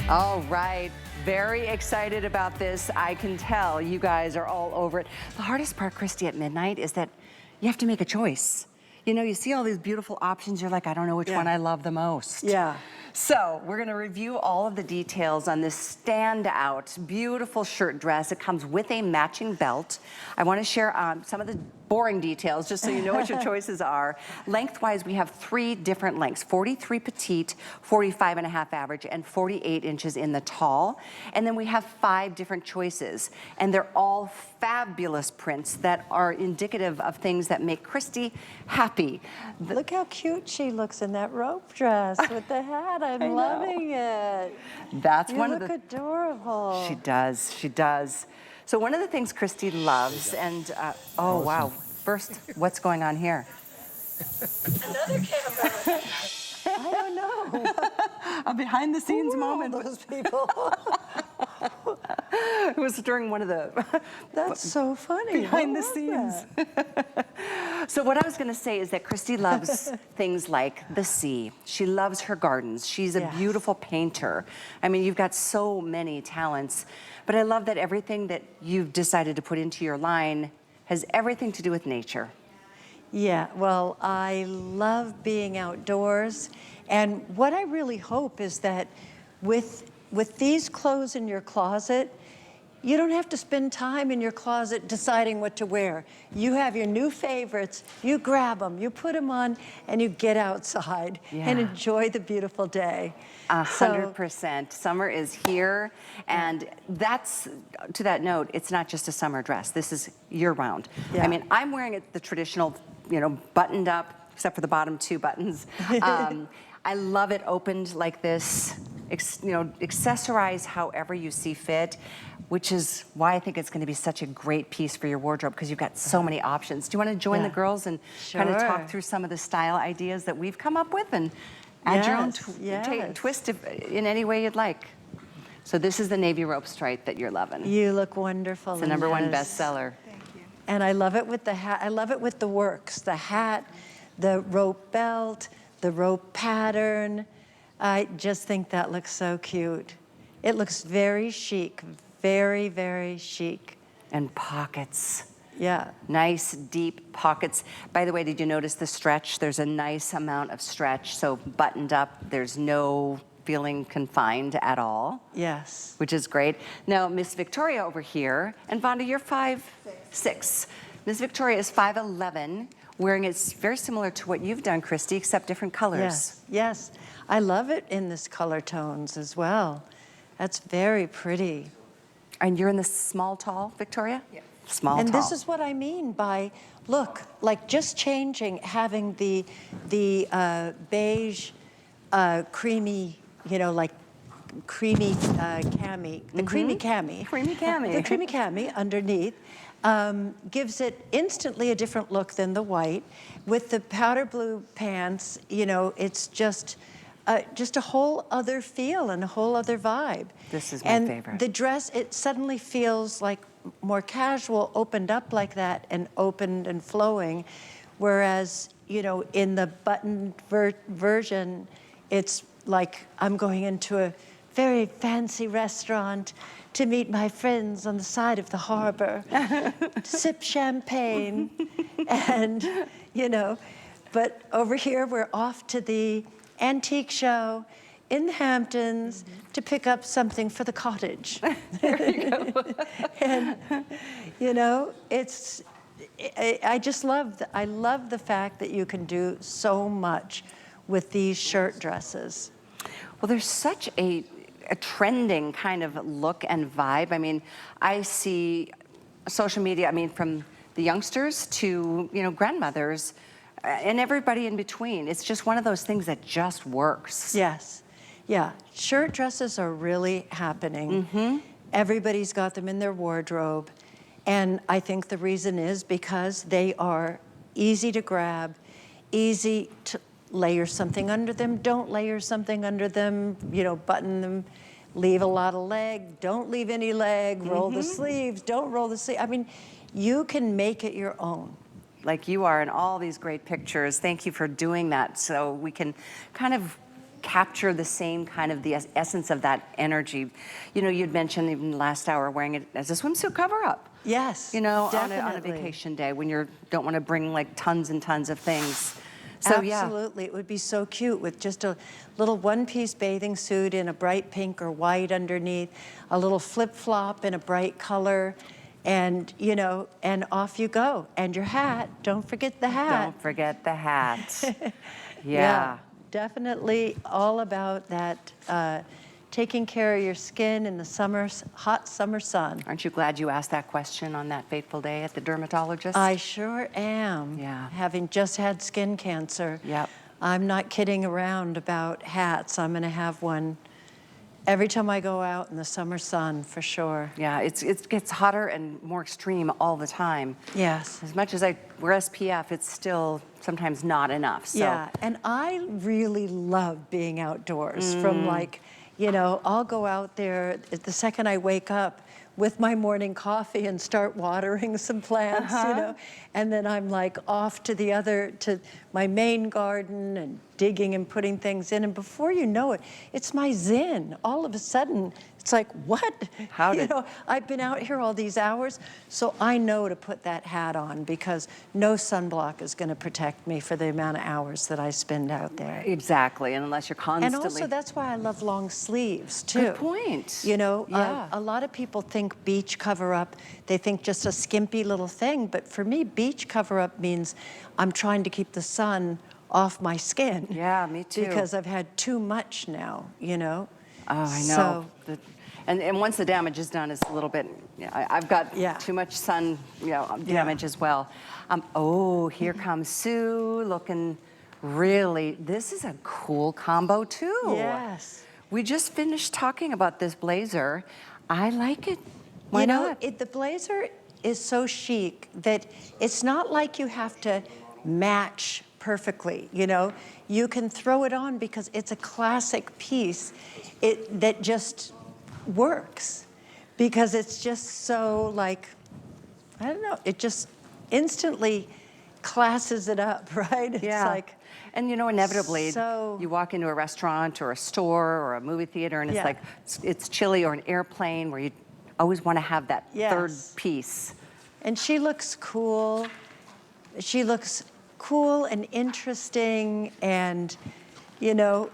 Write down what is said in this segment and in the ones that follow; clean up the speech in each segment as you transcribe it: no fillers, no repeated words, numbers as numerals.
All right, very excited about this. I can tell you guys are all over it. The hardest part, Christy, at midnight is that you have to make a choice. You know, you see all these beautiful options, you're like, I don't know which one I love the most. Yeah. So we're gonna review all of the details on this standout, beautiful shirt dress. It comes with a matching belt. I wanna share some of the boring details just so you know what your choices are. Lengthwise, we have 3 different lengths, 43 petite, 45.5 average, and 48 inches in the tall. And then we have 5 different choices. And they're all fabulous prints that are indicative of things that make Christy happy. Look how cute she looks in that rope dress with the hat. I'm loving it. That's you one of look the... adorable. She does, she does. So one of the things Christy loves, and oh wow, first, what's going on here? Another camera. I don't know. A behind the scenes moment. Those people. It was during one of the... That's so funny. Behind the scenes. So what I was gonna say is that Christy loves things like the sea. She loves her gardens. She's a beautiful painter. I mean, you've got so many talents, but I love that everything that you've decided to put into your line has everything to do with nature. Yeah, well, I love being outdoors. And what I really hope is that with these clothes in your closet, you don't have to spend time in your closet deciding what to wear. You have your new favorites, you grab them, you put them on, and you get outside and enjoy the beautiful day. 100%. Summer is here, and that's, to that note, it's not just a summer dress. This is year-round. I mean, I'm wearing it the traditional, you know, buttoned up, except for the bottom 2 buttons. I love it opened like this. You know, accessorize however you see fit, which is why I think it's going to be such a great piece for your wardrobe, because you've got so many options. Do you want to join the girls and kind of talk through some of the style ideas that we've come up with and add your own twist in any way you'd like? So this is the navy rope stripe that you're loving. You look wonderful. It's the #1 bestseller. Thank you. And I love it with the hat. I love it with the works, the hat, the rope belt, the rope pattern. I just think that looks so cute. It looks very chic, very, very chic. And pockets. Yeah. Nice, deep pockets. By the way, did you notice the stretch? There's a nice amount of stretch, so buttoned up, there's no feeling confined at all. Yes. Which is great. Now, Miss Victoria over here, and Vonda, you're 5'6". Miss Victoria is 5'11", wearing it's very similar to what you've done, Christy, except different colors. Yes, yes. I love it in this color tones as well. That's very pretty. And you're in the small, tall, Victoria? Yeah. Small, and tall. This is what I mean by, look, like just changing, having the beige, creamy, you know, like creamy cami, the creamy cami. Creamy cami. The creamy cami underneath. Gives it instantly a different look than the white. With the powder blue pants, you know, it's just a whole other feel and a whole other vibe. This is my favorite. And the dress, it suddenly feels like more casual, opened up like that, and opened and flowing. Whereas, you know, in the buttoned version, it's like I'm going into a very fancy restaurant to meet my friends on the side of the harbor, sip champagne, and, you know, but over here we're off to the antique show in the Hamptons to pick up something for the cottage. There you go. And, you know, it's, I just love, I love the fact that you can do so much with these shirt dresses. Well, there's such a trending kind of look and vibe. I mean, I see social media, I mean, from the youngsters to, you know, grandmothers and everybody in between. It's just one of those things that just works. Yes. Yeah. Shirt dresses are really happening. Everybody's got them in their wardrobe. And I think the reason is because they are easy to grab, easy to layer something under them, don't layer something under them, you know, button them, leave a lot of leg, don't leave any leg, roll the sleeves, don't roll the sleeves. I mean, you can make it your own. Like you are in all these great pictures. Thank you for doing that so we can kind of capture the same kind of the essence of that energy. You know, you'd mentioned even last hour wearing it as a swimsuit cover-up. Yes, You know, on a definitely. vacation day when you don't want to bring like tons and tons of things. So yeah. Absolutely, it would be so cute with just a little one-piece bathing suit in a bright pink or white underneath, a little flip-flop in a bright color, and, you know, and off you go. And your hat, don't forget the hat. Don't forget the hat. Yeah, definitely all about that, taking care of your skin in the summer, hot summer sun. Aren't you glad you asked that question on that fateful day at the dermatologist? I sure am. Yeah. Having just had skin cancer. Yep. I'm not kidding around about hats. I'm going to have one every time I go out in the summer sun, for sure. Yeah, it gets hotter and more extreme all the time. Yes. As much as I wear SPF, it's still sometimes not enough. So. Yeah, and I really love being outdoors from like, you know, I'll go out there the second I wake up with my morning coffee and start watering some plants, you know, and then I'm like off to my main garden and digging and putting things in, and before you know it, it's my zen. All of a sudden, it's like, what? You know, I've been out here all these hours, so I know to put that hat on because no sunblock is going to protect me for the amount of hours that I spend out there. Exactly, and unless you're constantly... And also, that's why I love long sleeves, too. Good point. You know, Yeah. a lot of people think beach cover-up, they think just a skimpy little thing, but for me, beach cover-up means I'm trying to keep the sun off my skin. Yeah, me too. Because I've had too much now, you know? Oh, I know. So, and once the damage is done, it's a little bit, I've got too much sun damage as well. Oh, here comes Sue looking really, this is a cool combo too. yes. We just finished talking about this blazer. I like it. Why not? The blazer is so chic that it's not like you have to match perfectly, you know? You can throw it on because it's a classic piece that just works because it's just so like, I don't know, it just instantly classes it up, right? It's like, and you know, inevitably, so, you walk into a restaurant or a store or a movie theater and it's like, it's chilly, or an airplane where you always want to have that third piece. And she looks cool. She looks cool and interesting and, you know,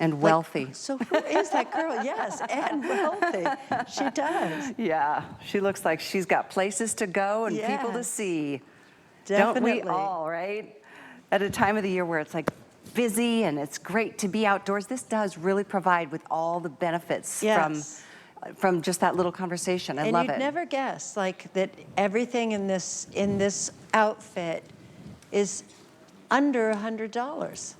and wealthy. Like, so who is that girl? Yes, and wealthy. She does. Yeah, she looks like she's got places to go and people to see. Definitely. Don't we all, right? At a time of the year where it's like busy and it's great to be outdoors, this does really provide with all the benefits from just that little conversation. I love it. And you'd never guess like that everything in this outfit is under $100.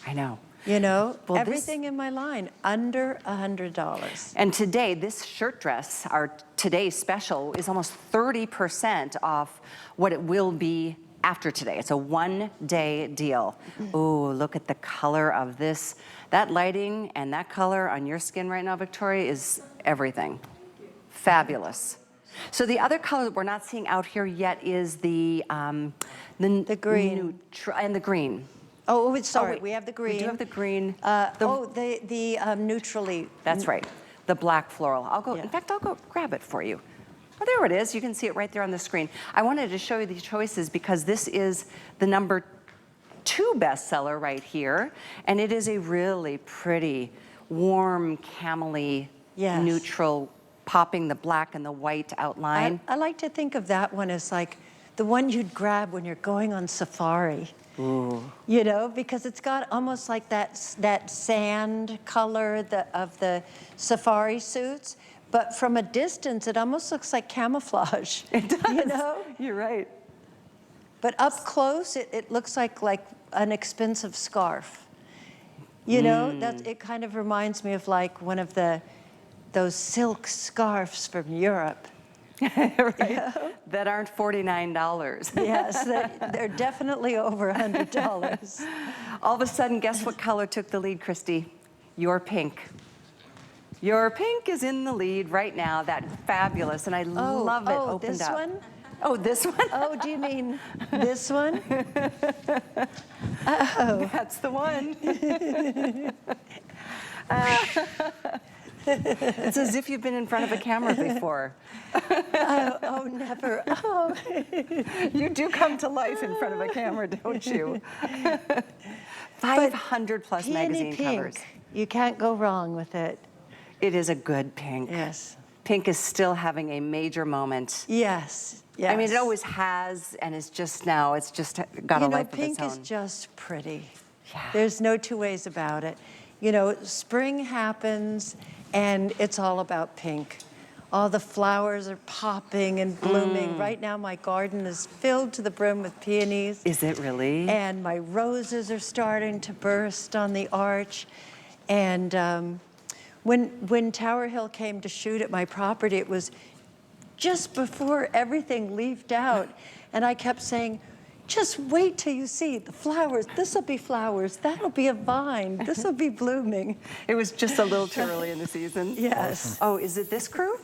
I know. You know, Well, everything in my line, under $100. And today, this shirt dress, our today's special, is almost 30% off what it will be after today. It's a one-day deal. Ooh, look at the color of this. That lighting and that color on your skin right now, Victoria, is everything. Fabulous. So the other color that we're not seeing out here yet is the green. And the green. Oh, sorry, we have the green. We do have the green. The neutrally. That's right, the black floral. I'll go, in fact, I'll go grab it for you. Oh, there it is. You can see it right there on the screen. I wanted to show you the choices because this is the #2 bestseller right here. And it is a really pretty, warm, camel-y, neutral, popping the black and the white outline. I like to think of that one as like the one you'd grab when you're going on safari. Ooh. You know, because it's got almost like that sand color of the safari suits, but from a distance, it almost looks like camouflage. It does. You know? You're right. But up close, it looks like an expensive scarf. You know, it kind of reminds me of like one of those silk scarves from Europe. Right? Yeah. That aren't $49. Yes, they're definitely over $100. All of a sudden, guess what color took the lead, Christy? Your pink. Your pink is in the lead right now. That fabulous, and I love it opened this up. one? Oh, this one? Oh, do you mean this one? Oh. That's the one. It's as if you've been in front of a camera before. Oh, never. Oh. You do come to life in front of a camera, don't you? 500 plus magazine pink, covers. you can't go wrong with it. It is a good pink. Yes. Pink is still having a major moment. Yes. Yes. I mean, it always has, and it's just now, it's just got a life of its pink own. is just pretty. Yeah. There's no two ways about it. You know, spring happens, and it's all about pink. All the flowers are popping and blooming. Right now, my garden is filled to the brim with peonies. Is it really? And my roses are starting to burst on the arch. And when Tower Hill came to shoot at my property, it was just before everything leafed out. And I kept saying, just wait till you see the flowers. This'll be flowers. That'll be a vine. This'll be blooming. It was just a little too early in the season. Yes. Oh, is it this crew?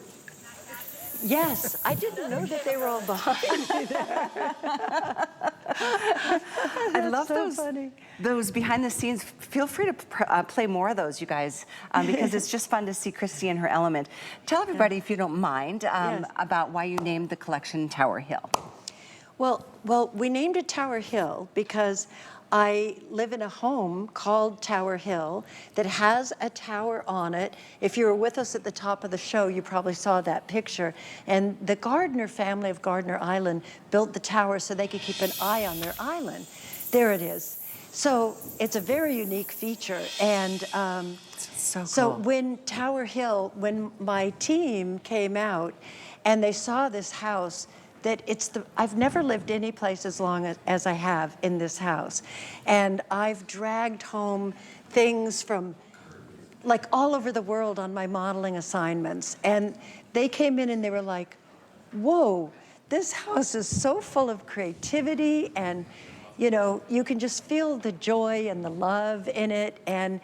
Yes, I didn't know that they were all behind me there. I love so funny. those behind the scenes. Feel free to play more of those, you guys, because it's just fun to see Christie in her element. Tell everybody, if you don't mind, Yes. about why you named the collection Tower Hill. Well, we named it Tower Hill because I live in a home called Tower Hill that has a tower on it. If you were with us at the top of the show, you probably saw that picture. And the Gardner family of Gardner Island built the tower so they could keep an eye on their island. There it is. So it's a very unique feature. And So cool. so when Tower Hill, when my team came out and they saw this house, that I've never lived any place as long as I have in this house. And I've dragged home things from like all over the world on my modeling assignments. And they came in and they were like, whoa, this house is so full of creativity, and you know, you can just feel the joy and the love in it. And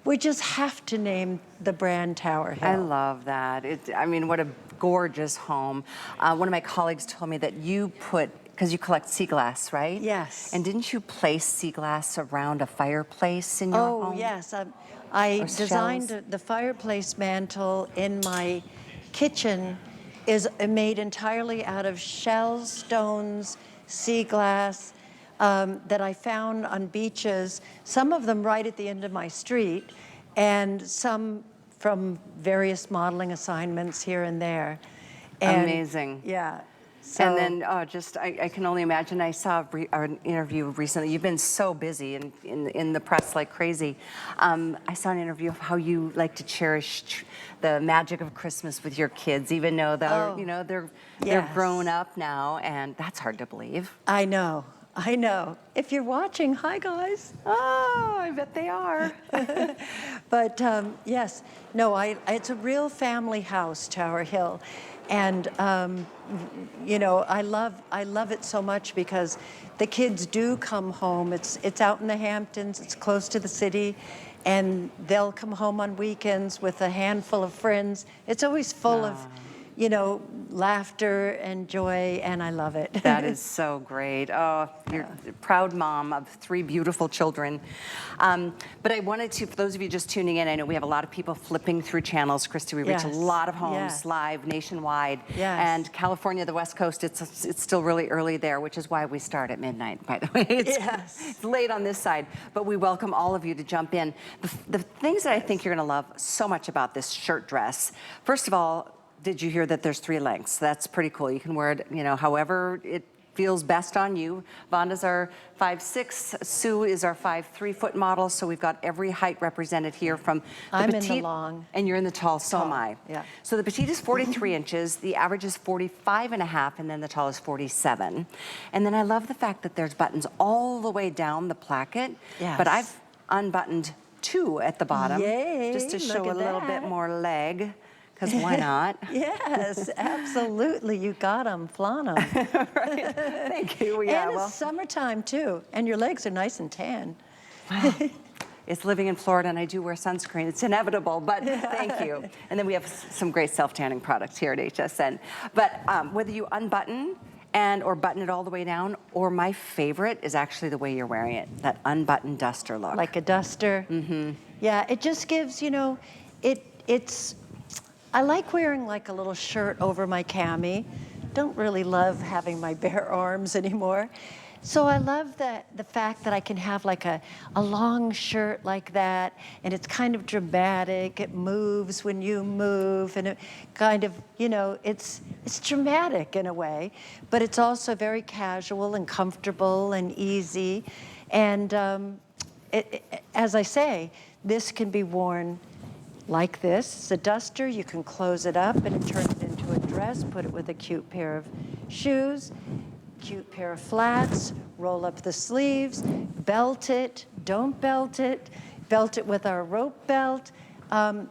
we just have to name the brand Tower Hill. I love that. I mean, what a gorgeous home. One of my colleagues told me that you because you collect sea glass, right? Yes. And didn't you place sea glass around a fireplace in your home? Oh, yes. I Or designed shells? the fireplace mantle in my kitchen is made entirely out of shells, stones, sea glass that I found on beaches, some of them right at the end of my street, and some from various modeling assignments here and there. And, Amazing. Yeah. And then I can only imagine, I saw an interview recently. You've been so busy in the press like crazy. I saw an interview of how you like to cherish the magic of Christmas with your kids, even though they're Yes. grown up now, and that's hard to believe. I know. If you're watching, hi guys. Oh, I bet they are. But yes, no, it's a real family house, Tower Hill. And you know, I love it so much because the kids do come home. It's out in the Hamptons, it's close to the city, and they'll come home on weekends with a handful of friends. It's always full of, you know, laughter and joy, and I love it. That is so great. Oh, you're a proud mom of 3 beautiful children. But I wanted to, for those of you just tuning in, I know we have a lot of people flipping through channels. Christie, we reach a Yes. lot of homes Yes. live nationwide. Yes. And California, the West Coast, it's still really early there, which is why we start at midnight, by the way. It's late on this side, but we welcome all of you to jump in. The things that I think you're gonna love so much about this shirt dress, first of all, did you hear that there's 3 lengths? That's pretty cool. You can wear it, you know, however it feels best on you. Vonda's our 5'6", Sue is our 5'3" foot model, so we've got every height represented here from the I'm in petite. the long. And you're in the tall, so am I. Yeah. So the petite is 43 inches, the average is 45.5, and then the tall is 47. And then I love the fact that there's buttons all the way down the placket, Yes. but I've unbuttoned 2 at the bottom. Yay, just to look show a at little bit that. more leg. Because why not? Yes, absolutely. You got them, flaunt them. Right. Thank you. Yeah, And it's summertime too, and your legs are nice and tan. it's living in Florida, and I do wear sunscreen. It's inevitable, but thank you. And then we have some great self-tanning products here at HSN. But whether you unbutton and or button it all the way down, or my favorite is actually the way you're wearing it, that unbuttoned duster look. Like a duster. Mm-hmm. Yeah, it just gives, you know, I like wearing like a little shirt over my cami. Don't really love having my bare arms anymore. So I love the fact that I can have like a long shirt like that, and it's kind of dramatic. It moves when you move, and it kind of, you know, it's dramatic in a way, but it's also very casual and comfortable and easy. And as I say, this can be worn like this. It's a duster. You can close it up and turn it into a dress, put it with a cute pair of shoes, cute pair of flats, roll up the sleeves, belt it, don't belt it with our rope belt.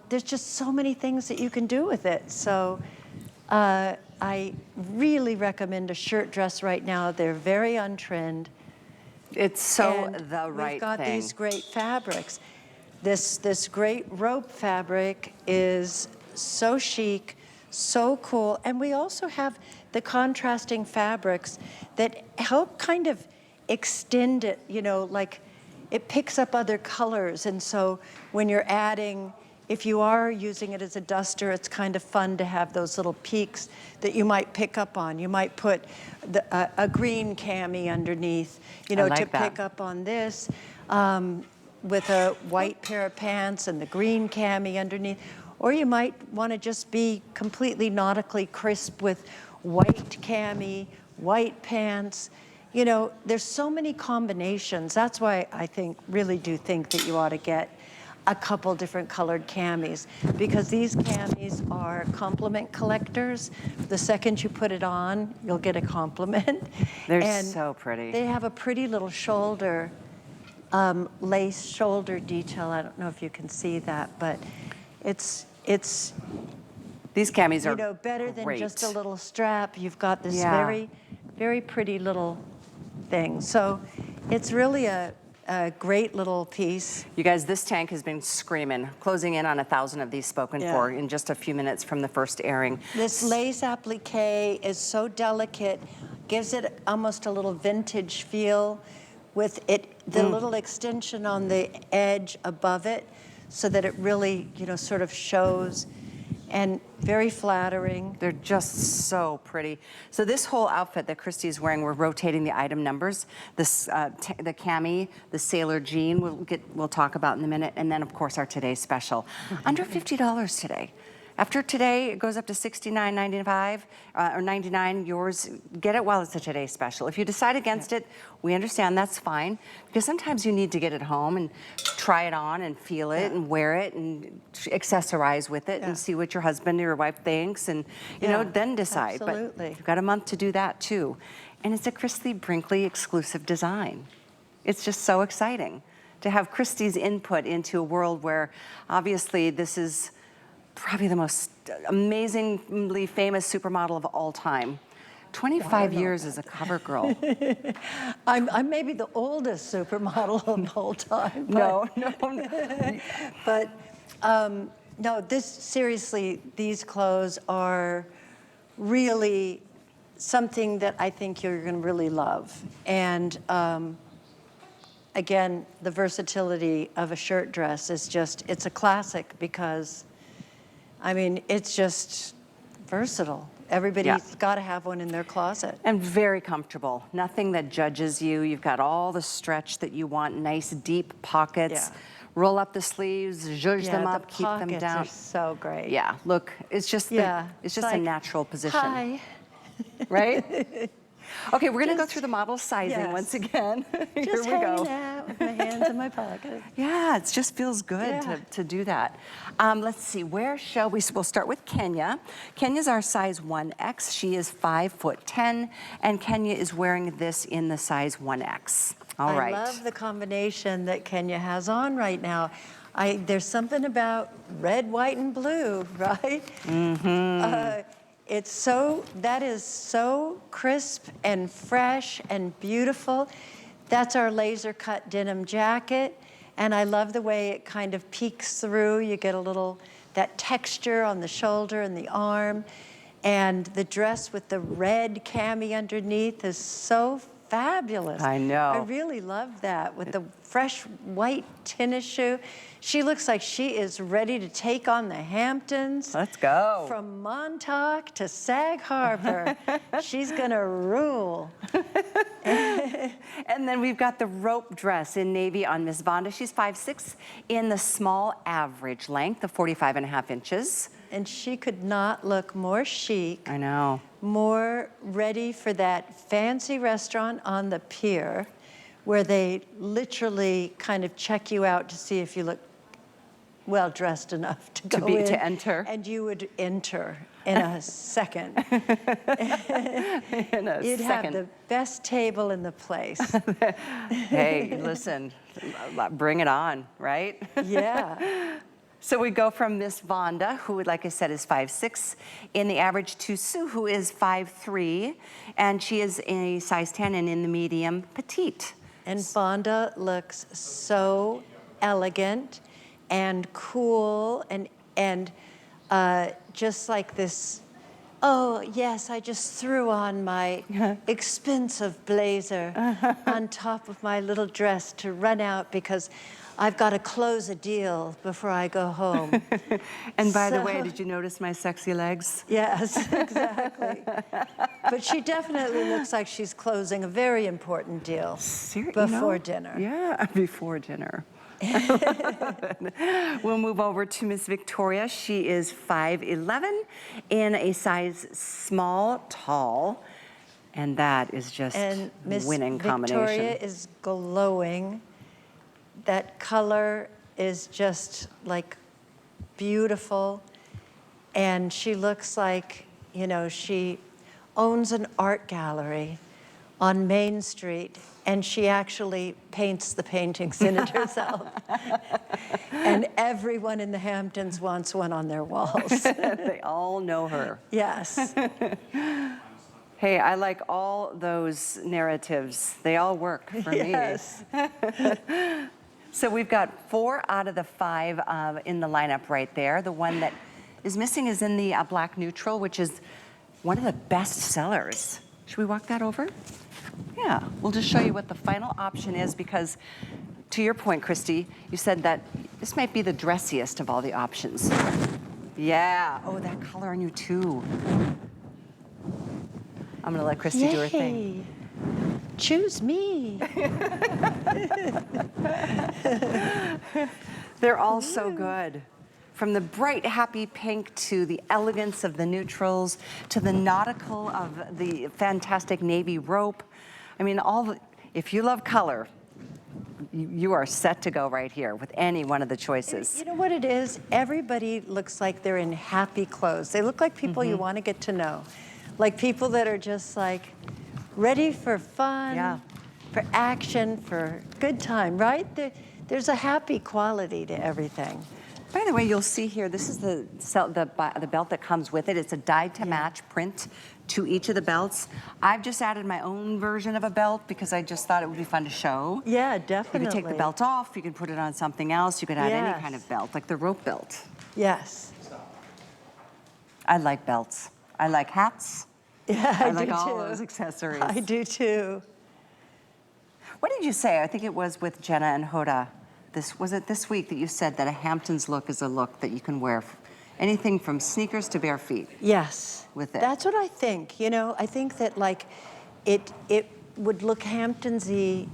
There's just so many things that you can do with it. So I really recommend a shirt dress right now. They're very on trend. It's so And the right we've got thing. these great fabrics. This great rope fabric is so chic, so cool. And we also have the contrasting fabrics that help kind of extend it, you know, like it picks up other colors. And so when you're adding, if you are using it as a duster, it's kind of fun to have those little peaks that you might pick up on. You might put a green cami underneath, you know, I like to that. pick up on this. With a white pair of pants and the green cami underneath. Or you might want to just be completely nautically crisp with white cami, white pants. You know, there's so many combinations. That's why I really do think that you ought to get a couple different colored camis, because these camis are compliment collectors. The second you put it on, you'll get a compliment. They're And so pretty. they have a pretty little shoulder, lace shoulder detail. I don't know if you can see that, but it's These camis are, you know, better than great. just a little strap. You've got this Yeah. very, very pretty little thing. So it's really a great little piece. You guys, this tank has been screaming, closing in on 1,000 of these spoken Yeah. for in just a few minutes from the first airing. This lace applique is so delicate, gives it almost a little vintage feel with it, the little extension on the edge above it, so that it really, you know, sort of shows, and very flattering. They're just so pretty. So this whole outfit that Christie's wearing, we're rotating the item numbers. This, the cami, the sailor jean, we'll talk about in a minute, and then of course our today's special. Under $50 today. After today, it goes up to $69.95 or $99. Yours, get it while it's a today special. If you decide against it, we understand, that's fine, because sometimes you need to get it home and try it on and feel it and wear it and accessorize with it and see what your husband or your wife thinks, and you know, then decide. Absolutely. But you've got a month to do that too. And it's a Christie Brinkley exclusive design. It's just so exciting to have Christie's input into a world where obviously this is probably the most amazingly famous supermodel of all time. 25 years as a cover girl. I'm maybe the oldest supermodel of all time. No. But no, seriously, these clothes are really something that I think you're going to really love. And again, the versatility of a shirt dress is it's a classic, because I mean, it's just versatile. Everybody's got to have one in their closet. And very comfortable. Nothing that judges you. You've got all the stretch that you want, nice deep pockets. Yeah. Roll up the sleeves, zhuzh them up, keep them pockets down. are so great. Yeah, look, it's just it's just a like, natural position. Hi. Right? Okay, we're gonna go through the model sizing yes. once again. Here Just we go. hanging out with my hands in my pocket. Yeah, it just feels good Yeah. to do that. Let's see, where shall we? We'll start with Kenya. Kenya's our size 1X. She is 5'10", and Kenya is wearing this in the size 1X. All right. I love the combination that Kenya has on right now. There's something about red, white, and blue, right? Mm-hmm. That is so crisp and fresh and beautiful. That's our laser cut denim jacket. And I love the way it kind of peeks through. You get that texture on the shoulder and the arm. And the dress with the red cami underneath is so fabulous. I know. I really love that with the fresh white tennis shoe. She looks like she is ready to take on the Hamptons. Let's go. From Montauk to Sag Harbor. She's gonna rule. And then we've got the rope dress in navy on Miss Vonda. She's 5'6" in the small average length of 45.5 inches. And she could not look more chic. I know. More ready for that fancy restaurant on the pier where they literally kind of check you out to see if you look well dressed enough to go in. To enter. And you would enter in a second. In a You'd have the best table in the place. Hey, listen, bring it on, right? Yeah. So we go from Miss Vonda, who, like I said, is 5'6", in the average, to Sue, who is 5'3", and she is a size 10 and in the medium petite. And Vonda looks so elegant and cool and just like this, oh yes, I just threw on my expensive blazer on top of my little dress to run out because I've got to close a deal before I go home. And by the way, did you notice my sexy legs? Yes, exactly. But she definitely looks like she's closing a very important deal before dinner. Yeah, before dinner. We'll move over to Miss Victoria. She is 5'11" in a size small, tall, and that is just winning combination. Victoria is glowing. That color is just like beautiful, and she looks like, you know, she owns an art gallery on Main Street, and she actually paints the paintings in it herself. And everyone in the Hamptons wants one on their walls. They all know her. Yes. Hey, I like all those narratives. They all work for me. Yes. So we've got 4 out of the 5 in the lineup right there. The one that is missing is in the black neutral, which is one of the best sellers. Should we walk that over? Yeah, we'll just show you what the final option is because, to your point, Christy, you said that this might be the dressiest of all the options. Yeah, oh, that color on you too. I'm gonna let Christy do her thing. Choose me. They're all so good. From the bright, happy pink to the elegance of the neutrals to the nautical of the fantastic navy rope. I mean, if you love color, you are set to go right here with any one of the choices. You know what it is? Everybody looks like they're in happy clothes. They look like people you want to get to know. Like people that are just like ready for fun, for action, for good time, right? There's a happy quality to everything. By the way, you'll see here, this is the belt that comes with it. It's a dyed-to-match print to each of the belts. I've just added my own version of a belt because I just thought it would be fun to show. Yeah, definitely. You can take the belt off, you can put it on something else, you could add any kind of belt, like the rope belt. Yes. I like belts. I like hats. Yeah, I like all those accessories. I do too. What did you say? I think it was with Jenna and Hoda. Was it this week that you said that a Hamptons look is a look that you can wear anything from sneakers to bare feet? Yes. With it. That's what I think. You know, I think that like it would look Hamptonsy.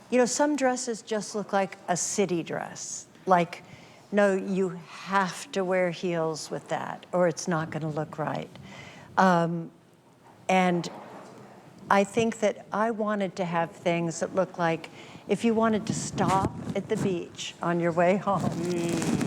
You know, some dresses just look like a city dress. Like, no, you have to wear heels with that or it's not going to look right. And I think that I wanted to have things that look like if you wanted to stop at the beach on your way home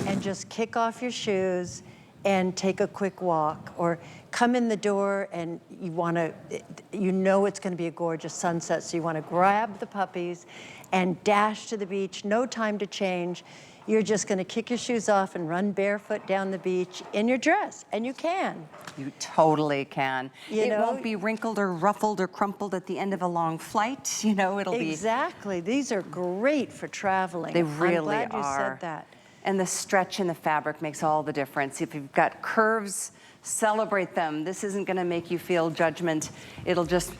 and just kick off your shoes and take a quick walk, or come in the door and you know it's going to be a gorgeous sunset, so you want to grab the puppies and dash to the beach, no time to change. You're just going to kick your shoes off and run barefoot down the beach in your dress, and you can. You totally can. It won't be wrinkled or ruffled or crumpled at the end of a long flight. You know, it'll be... Exactly. These are great for traveling. They really are. I'm glad you said that. And the stretch in the fabric makes all the difference. If you've got curves, celebrate them. This isn't going to make you feel judgment. It'll just